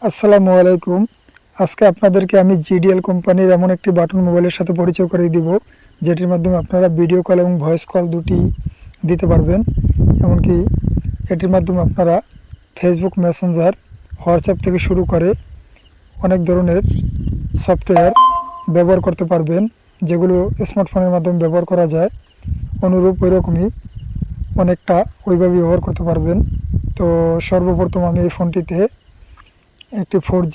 আসসালামু আলাইকুম। আজকে আপনাদেরকে আমি জিডিএল কোম্পানির এমন একটি বাটন মোবাইলের সাথে পরিচয় করিয়ে দিব, যেটির মাধ্যমে আপনারা ভিডিও কল এবং ভয়েস কল দুটি দিতে পারবেন। এমনকি এটির মাধ্যমে আপনারা ফেসবুক মেসেঞ্জার, হোয়াটসঅ্যাপ থেকে শুরু করে অনেক ধরনের সফটওয়্যার ব্যবহার করতে পারবেন, যেগুলো স্মার্টফোনের মাধ্যমে ব্যবহার করা যায়। অনুরূপ ওইরকমই অনেকটা ওইভাবে ব্যবহার করতে পারবেন। তো সর্বপ্রথম আমি এই ফোনটিতে একটি 4G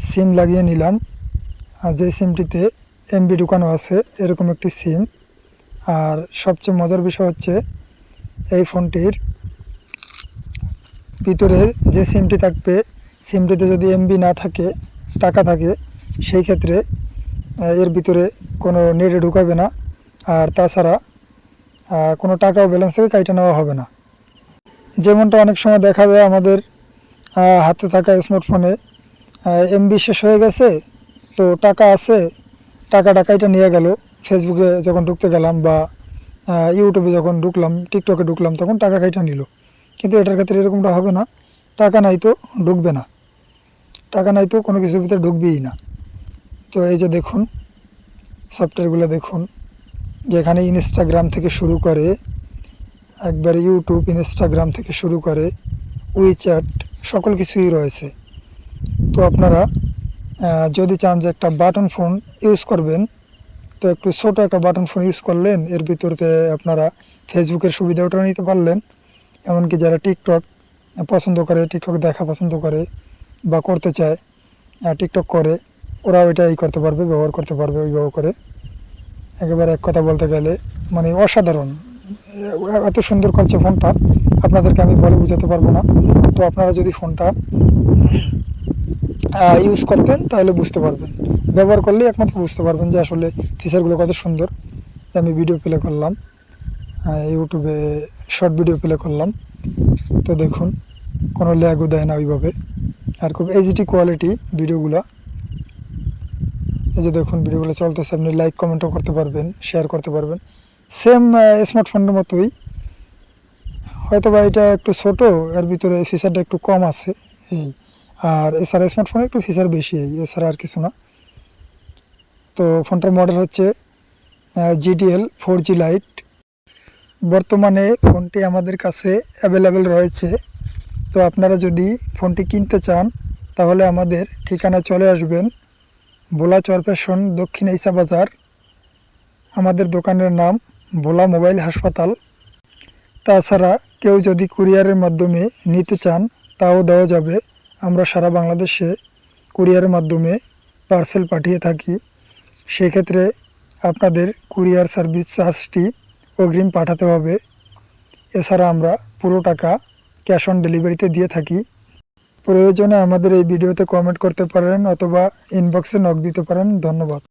সিম লাগিয়ে নিলাম, আর যে সিমটিতে এমবি ঢুকানো আছে এরকম একটি সিম। আর সবচেয়ে মজার বিষয় হচ্ছে এই ফোনটির ভিতরে যে সিমটি থাকবে, সিমটিতে যদি এমবি না থাকে, টাকা থাকে, সেই ক্ষেত্রে এর ভিতরে কোনো নেটে ঢুকাবে না। আর তাছাড়া কোনো টাকাও ব্যালেন্স থেকে কাইটে নেওয়া হবে না। যেমনটা অনেক সময় দেখা যায় আমাদের হাতে থাকা স্মার্টফোনে এমবি শেষ হয়ে গেছে, তো টাকা আছে, টাকাটা কাইটা নিয়ে গেল। ফেসবুকে যখন ঢুকতে গেলাম বা ইউটিউবে যখন ঢুকলাম, টিকটকে ঢুকলাম, তখন টাকা কাইটা নিল। কিন্তু এটার ক্ষেত্রে এরকমটা হবে না। টাকা নাই তো ঢুকবে না, টাকা নাই তো কোনো কিছুর ভিতরে ঢুকবেই না। তো এই যে দেখুন সফটওয়্যারগুলো দেখুন, যেখানে ইনস্টাগ্রাম থেকে শুরু করে একবারে ইউটিউব, ইনস্টাগ্রাম থেকে শুরু করে উইচ্যাট, সকল কিছুই রয়েছে। তো আপনারা যদি চান যে একটা বাটন ফোন ইউজ করবেন, তো একটু ছোটো একটা বাটন ফোন ইউজ করলেন, এর ভিতরতে আপনারা ফেসবুকের সুবিধাটাও নিতে পারলেন। এমনকি যারা টিকটক পছন্দ করে, টিকটক দেখা পছন্দ করে বা করতে চায়, টিকটক করে, ওরা ওইটাই করতে পারবে, ব্যবহার করতে পারবে ওইভাবে করে। একেবারে এক কথা বলতে গেলে মানে অসাধারণ, এত সুন্দর করছে ফোনটা, আপনাদেরকে আমি বলে বোঝাতে পারবো না। তো আপনারা যদি ফোনটা ইউজ করতেন তাহলে বুঝতে পারবেন, ব্যবহার করলে একমাত্র বুঝতে পারবেন যে আসলে ফিচারগুলো কত সুন্দর। আমি ভিডিও প্লে করলাম, ইউটিউবে শর্ট ভিডিও প্লে করলাম, তো দেখুন কোনো ল্যাগও দেয় না ওইভাবে, আর খুব এইচডি কোয়ালিটি ভিডিওগুলো। এই যে দেখুন ভিডিওগুলো চলতেছে, আপনি লাইক কমেন্টও করতে পারবেন, শেয়ার করতে পারবেন, সেম স্মার্টফোনের মতোই। হয়তো বা এটা একটু ছোট, এর ভিতরে ফিচারটা একটু কম আছে এই, আর এছাড়া স্মার্টফোনে একটু ফিচার বেশি, এছাড়া আর কিছু না। তো ফোনটার মডেল হচ্ছে জিডিএল 4G লাইট। বর্তমানে ফোনটি আমাদের কাছে অ্যাভেলেবেল রয়েছে। তো আপনারা যদি ফোনটি কিনতে চান তাহলে আমাদের ঠিকানা চলে আসবেন ভোলা চরপেশন, দক্ষিণ ঈসা বাজার। আমাদের দোকানের নাম ভোলা মোবাইল হাসপাতাল। তাছাড়া কেউ যদি কুরিয়ারের মাধ্যমে নিতে চান তাও দেওয়া যাবে। আমরা সারা বাংলাদেশে কুরিয়ারের মাধ্যমে পার্সেল পাঠিয়ে থাকি। সেক্ষেত্রে আপনাদের কুরিয়ার সার্ভিস চার্জটি অগ্রিম পাঠাতে হবে। এছাড়া আমরা পুরো টাকা ক্যাশ অন ডেলিভারিতে দিয়ে থাকি। প্রয়োজনে আমাদের এই ভিডিওতে কমেন্ট করতে পারেন অথবা ইনবক্সে নক দিতে পারেন। ধন্যবাদ।